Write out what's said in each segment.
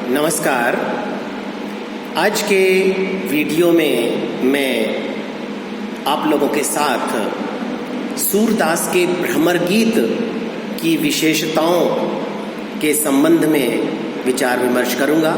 नमस्कार। आज के वीडियो में मैं आप लोगों के साथ सूरदास के भ्रमर गीत की विशेषताओं के संबंध में विचार विमर्श करूंगा।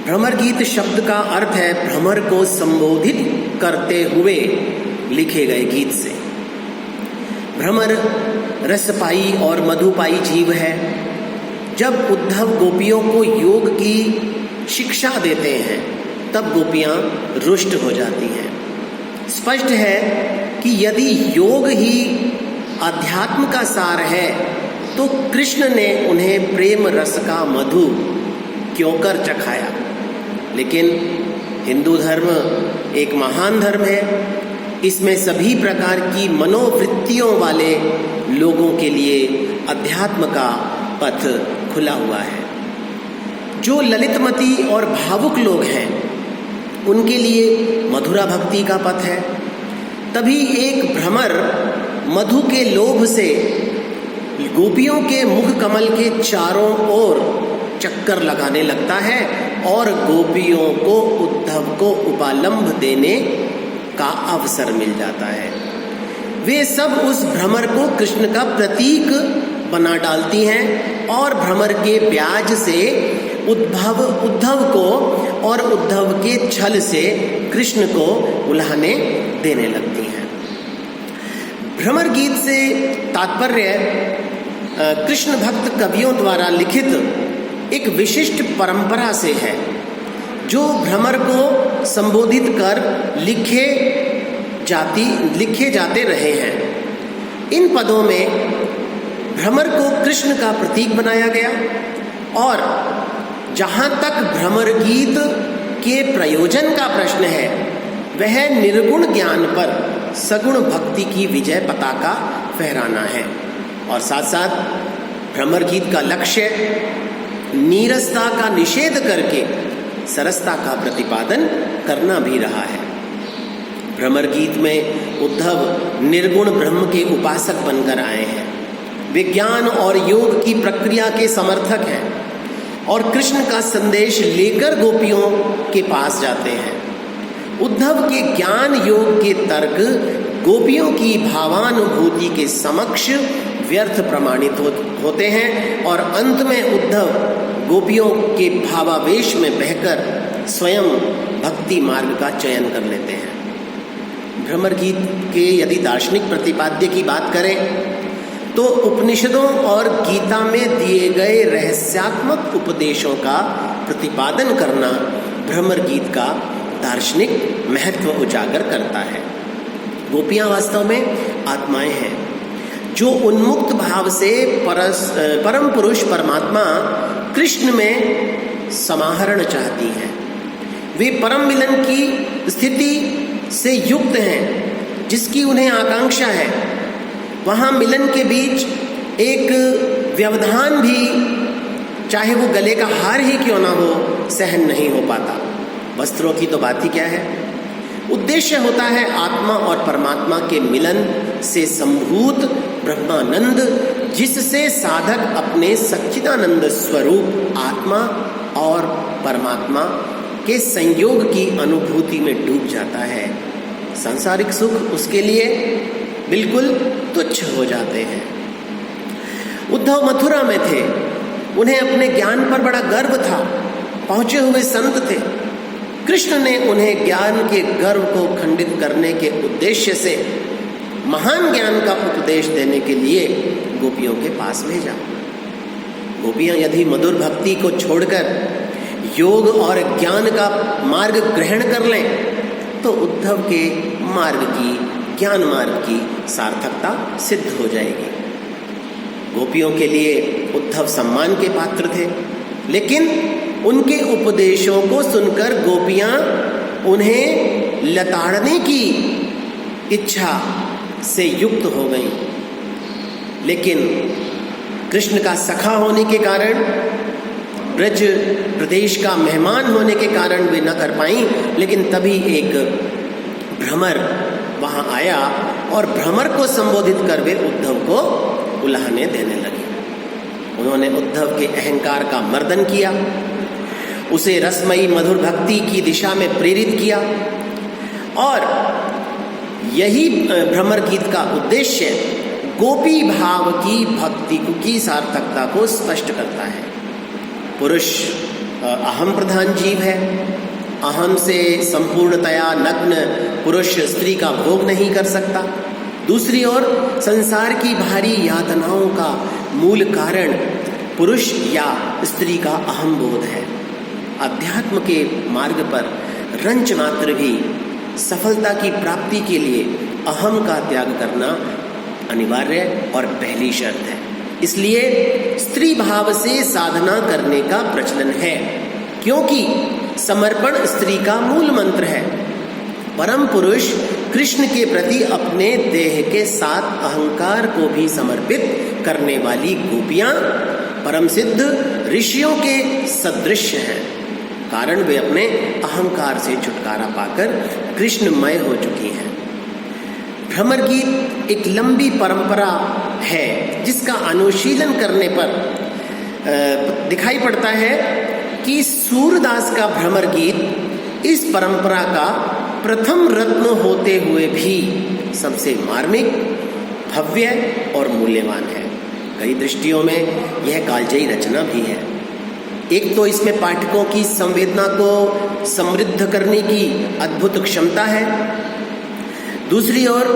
भ्रमर गीत शब्द का अर्थ है भ्रमर को संबोधित करते हुए लिखे गए गीत से। भ्रमर रसपाई और मधुपाई जीव है। जब उद्धव गोपियों को योग की शिक्षा देते हैं तब गोपियां रुष्ट हो जाती हैं। स्पष्ट है कि यदि योग ही अध्यात्म का सार है तो कृष्ण ने उन्हें प्रेम रस का मधु क्यों कर चखाया। लेकिन हिंदू धर्म एक महान धर्म है। इसमें सभी प्रकार की मनोवृत्तियों वाले लोगों के लिए अध्यात्म का पथ खुला हुआ है। जो ललितमती और भावुक लोग हैं उनके लिए मधुरा भक्ति का पथ है। तभी एक भ्रमर मधु के लोभ से गोपियों के मुख कमल के चारों ओर चक्कर लगाने लगता है और गोपियों को उद्धव को उपालंभ देने का अवसर मिल जाता है। वे सब उस भ्रमर को कृष्ण का प्रतीक बना डालती हैं और भ्रमर के ब्याज से उद्धव को और उद्धव के छल से कृष्ण को उल्हाने देने लगती हैं। भ्रमर गीत से तात्पर्य कृष्ण भक्त कवियों द्वारा लिखित एक विशिष्ट परंपरा से है जो भ्रमर को संबोधित कर लिखे जाते रहे हैं। इन पदों में भ्रमर को कृष्ण का प्रतीक बनाया गया और जहाँ तक भ्रमर गीत के प्रयोजन का प्रश्न है वह निर्गुण ज्ञान पर सगुण भक्ति की विजय पताका फहराना है। और साथ साथ भ्रमर गीत का लक्ष्य नीरसता का निषेध करके सरसता का प्रतिपादन करना भी रहा है। भ्रमर गीत में उद्धव निर्गुण ब्रह्म के उपासक बनकर आए हैं। विज्ञान और योग की प्रक्रिया के समर्थक हैं और कृष्ण का संदेश लेकर गोपियों के पास जाते हैं। उद्धव के ज्ञान योग के तर्क गोपियों की भावानुभूति के समक्ष व्यर्थ प्रमाणित होते हैं और अंत में उद्धव गोपियों के भावावेश में बहकर स्वयं भक्ति मार्ग का चयन कर लेते हैं। भ्रमर गीत के यदि दार्शनिक प्रतिपाद्य की बात करें तो उपनिषदों और गीता में दिए गए रहस्यात्मक उपदेशों का प्रतिपादन करना भ्रमर गीत का दार्शनिक महत्व उजागर करता है। गोपियां वास्तव में आत्माएं हैं जो उन्मुक्त भाव से परम पुरुष परमात्मा कृष्ण में समाहरण चाहती हैं। वे परम मिलन की स्थिति से युक्त हैं जिसकी उन्हें आकांक्षा है। वहाँ मिलन के बीच एक व्यवधान भी, चाहे वो गले का हार ही क्यों ना हो, सहन नहीं हो पाता। वस्त्रों की तो बात ही क्या है। उद्देश्य होता है आत्मा और परमात्मा के मिलन से संभूत ब्रह्मानंद, जिससे साधक अपने सच्चिदानंद स्वरूप आत्मा और परमात्मा के संयोग की अनुभूति में डूब जाता है। सांसारिक सुख उसके लिए बिल्कुल तुच्छ हो जाते हैं। उद्धव मथुरा में थे। उन्हें अपने ज्ञान पर बड़ा गर्व था। पहुंचे हुए संत थे। कृष्ण ने उन्हें ज्ञान के गर्व को खंडित करने के उद्देश्य से महान ज्ञान का उपदेश देने के लिए गोपियों के पास भेजा। गोपियां यदि मधुर भक्ति को छोड़कर योग और ज्ञान का मार्ग ग्रहण कर लें तो उद्धव के मार्ग की, ज्ञान मार्ग की सार्थकता सिद्ध हो जाएगी। गोपियों के लिए उद्धव सम्मान के पात्र थे, लेकिन उनके उपदेशों को सुनकर गोपियां उन्हें लताड़ने की इच्छा से युक्त हो गईं। लेकिन कृष्ण का सखा होने के कारण, ब्रज प्रदेश का मेहमान होने के कारण वे न कर पाईं। लेकिन तभी एक भ्रमर वहाँ आया और भ्रमर को संबोधित कर वे उद्धव को उल्हाने देने लगे। उन्होंने उद्धव के अहंकार का मर्दन किया, उसे रसमयी मधुर भक्ति की दिशा में प्रेरित किया। और यही भ्रमर गीत का उद्देश्य गोपी भाव की भक्ति की सार्थकता को स्पष्ट करता है। पुरुष अहम प्रधान जीव है। अहम से संपूर्णतया नग्न पुरुष स्त्री का भोग नहीं कर सकता। दूसरी ओर संसार की भारी यातनाओं का मूल कारण पुरुष या स्त्री का अहम बोध है। अध्यात्म के मार्ग पर रंच मात्र भी सफलता की प्राप्ति के लिए अहम का त्याग करना अनिवार्य और पहली शर्त है। इसलिए स्त्री भाव से साधना करने का प्रचलन है, क्योंकि समर्पण स्त्री का मूल मंत्र है। परम पुरुष कृष्ण के प्रति अपने देह के साथ अहंकार को भी समर्पित करने वाली गोपियां परम सिद्ध ऋषियों के सदृश हैं, कारण वे अपने अहंकार से छुटकारा पाकर कृष्णमय हो चुकी हैं। भ्रमर गीत एक लंबी परंपरा है जिसका अनुशीलन करने पर दिखाई पड़ता है कि सूरदास का भ्रमर गीत इस परंपरा का प्रथम रत्न होते हुए भी सबसे मार्मिक, भव्य और मूल्यवान है। कई दृष्टियों में यह कालजयी रचना भी है। एक तो इसमें पाठकों की संवेदना को समृद्ध करने की अद्भुत क्षमता है। दूसरी ओर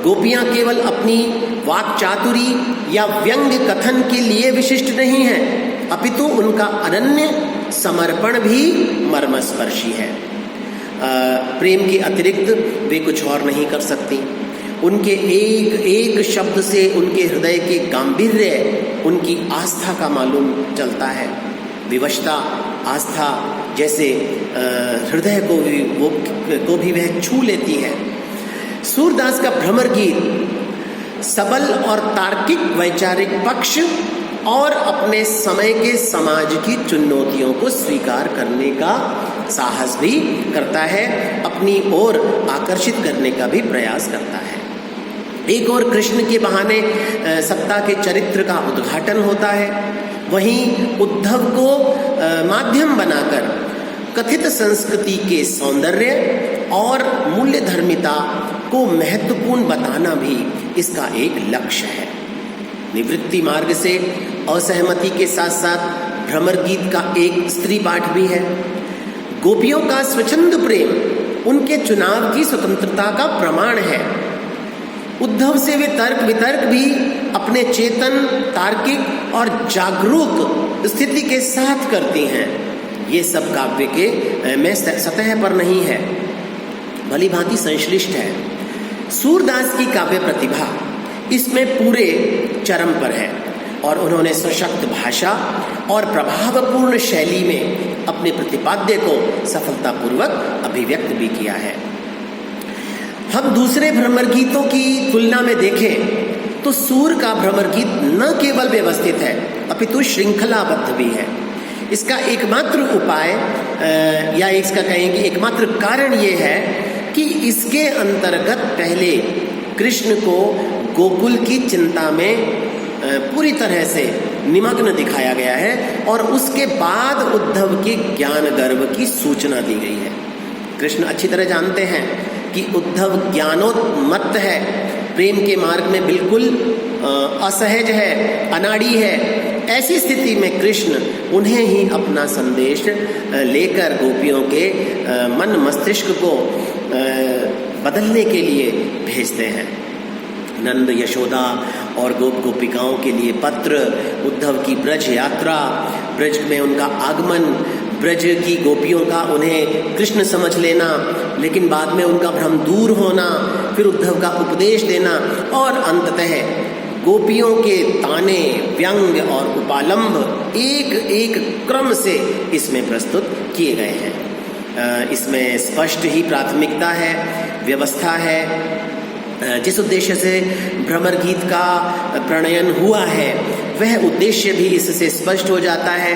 गोपियां केवल अपनी वाक चातुरी या व्यंग कथन के लिए विशिष्ट नहीं है, अपितु उनका अनन्य समर्पण भी मर्मस्पर्शी है। प्रेम के अतिरिक्त वे कुछ और नहीं कर सकती। उनके एक एक शब्द से उनके हृदय के गांभीर्य, उनकी आस्था का मालूम चलता है। विवशता, आस्था जैसे हृदय को भी वह छू लेती है। सूरदास का भ्रमर गीत सबल और तार्किक वैचारिक पक्ष और अपने समय के समाज की चुनौतियों को स्वीकार करने का साहस भी करता है, अपनी ओर आकर्षित करने का भी प्रयास करता है। एक और कृष्ण के बहाने सत्ता के चरित्र का उद्घाटन होता है, वहीं उद्धव को माध्यम बनाकर कथित संस्कृति के सौंदर्य और मूल्य धर्मिता को महत्वपूर्ण बताना भी इसका एक लक्ष्य है। निवृत्ति मार्ग से असहमति के साथ साथ भ्रमर गीत का एक स्त्री पाठ भी है। गोपियों का स्वच्छंद प्रेम उनके चुनाव की स्वतंत्रता का प्रमाण है। उद्धव से वे तर्क वितर्क भी अपने चेतन, तार्किक और जागरूक स्थिति के साथ करती हैं। ये सब काव्य के में सतह पर नहीं है, भली भांति संश्लिष्ट है। सूरदास की काव्य प्रतिभा इसमें पूरे चरम पर है और उन्होंने सशक्त भाषा और प्रभावपूर्ण शैली में अपने प्रतिपाद्य को सफलतापूर्वक अभिव्यक्त भी किया है। हम दूसरे भ्रमर गीतों की तुलना में देखें तो सूर का भ्रमर गीत न केवल व्यवस्थित है अपितु श्रृंखलाबद्ध भी है। इसका एकमात्र उपाय या इसका कहेंगे एकमात्र कारण ये है कि इसके अंतर्गत पहले कृष्ण को गोकुल की चिंता में पूरी तरह से निमग्न दिखाया गया है और उसके बाद उद्धव के ज्ञान गर्व की सूचना दी गई है। कृष्ण अच्छी तरह जानते हैं कि उद्धव ज्ञानोन्मत्त है, प्रेम के मार्ग में बिल्कुल असहज है, अनाड़ी है। ऐसी स्थिति में कृष्ण उन्हें ही अपना संदेश लेकर गोपियों के मन मस्तिष्क को बदलने के लिए भेजते हैं। नंद, यशोदा और गोपिकाओं के लिए पत्र, उद्धव की ब्रज यात्रा, ब्रज में उनका आगमन, ब्रज की गोपियों का उन्हें कृष्ण समझ लेना, लेकिन बाद में उनका भ्रम दूर होना, फिर उद्धव का उपदेश देना और अंततः गोपियों के ताने, व्यंग और उपालंब एक एक क्रम से इसमें प्रस्तुत किए गए हैं। इसमें स्पष्ट ही प्राथमिकता है, व्यवस्था है। जिस उद्देश्य से भ्रमर गीत का प्रणयन हुआ है वह उद्देश्य भी इससे स्पष्ट हो जाता है।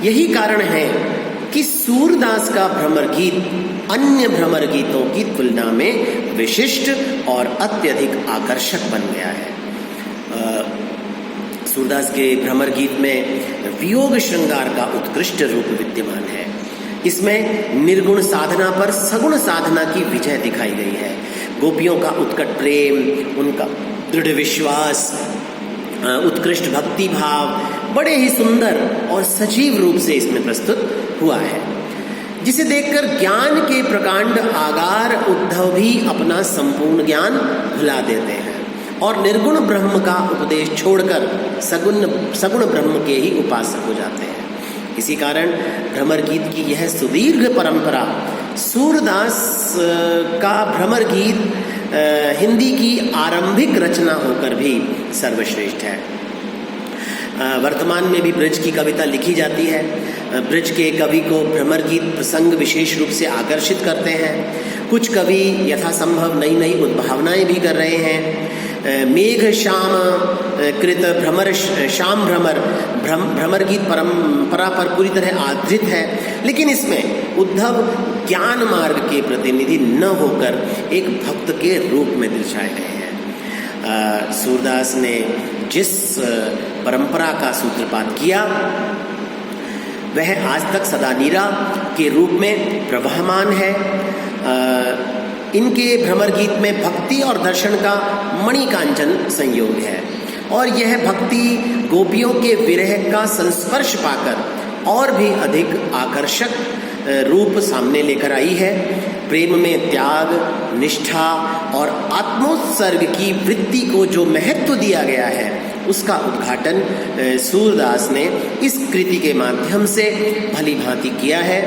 यही कारण है कि सूरदास का भ्रमर गीत अन्य भ्रमर गीतों की तुलना में विशिष्ट और अत्यधिक आकर्षक बन गया है। सूरदास के भ्रमर गीत में वियोग श्रृंगार का उत्कृष्ट रूप विद्यमान है। इसमें निर्गुण साधना पर सगुण साधना की विजय दिखाई गई है। गोपियों का उत्कट प्रेम, उनका दृढ़ विश्वास, उत्कृष्ट भक्ति भाव बड़े ही सुंदर और सजीव रूप से इसमें प्रस्तुत हुआ है, जिसे देखकर ज्ञान के प्रकांड आगार उद्धव भी अपना संपूर्ण ज्ञान भुला देते हैं और निर्गुण ब्रह्म का उपदेश छोड़कर सगुण ब्रह्म के ही उपासक हो जाते हैं। इसी कारण भ्रमर गीत की यह सुदीर्घ परंपरा, सूरदास का भ्रमर गीत हिंदी की आरंभिक रचना होकर भी सर्वश्रेष्ठ है। वर्तमान में भी ब्रज की कविता लिखी जाती है। ब्रज के कवि को भ्रमर गीत प्रसंग विशेष रूप से आकर्षित करते हैं। कुछ कवि यथासंभव नई नई उद्भावनाएं भी कर रहे हैं। मेघ श्याम कृत भ्रमर श्याम भ्रमर गीत परंपरा पर पूरी तरह आधारित है, लेकिन इसमें उद्धव ज्ञान मार्ग के प्रतिनिधि न होकर एक भक्त के रूप में दर्शाए गए हैं। सूरदास ने जिस परंपरा का सूत्रपात किया वह आज तक सदा नीरा के रूप में प्रवहमान है। इनके भ्रमर गीत में भक्ति और दर्शन का मणिकांचन संयोग है और यह भक्ति गोपियों के विरह का संस्पर्श पाकर और भी अधिक आकर्षक रूप सामने लेकर आई है। प्रेम में त्याग, निष्ठा और आत्मोत्सर्ग की वृत्ति को जो महत्व दिया गया है उसका उद्घाटन सूरदास ने इस कृति के माध्यम से भली भांति किया है।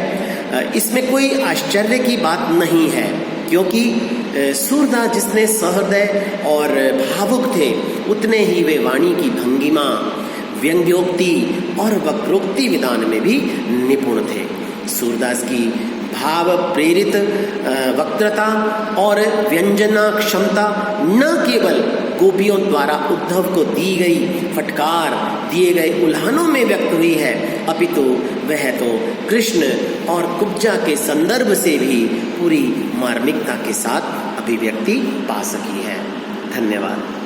इसमें कोई आश्चर्य की बात नहीं है, क्योंकि सूरदास जितने सहृदय और भावुक थे उतने ही वे वाणी की भंगिमा, व्यंग्योक्ति और वक्रोक्ति विधान में भी निपुण थे। सूरदास की भाव प्रेरित वक्तृता और व्यंजना क्षमता न केवल गोपियों द्वारा उद्धव को दी गई फटकार, दिए गए उल्हानों में व्यक्त हुई है, अपितु वह तो कृष्ण और कुब्जा के संदर्भ से भी पूरी मार्मिकता के साथ अभिव्यक्ति पा सकी है। धन्यवाद।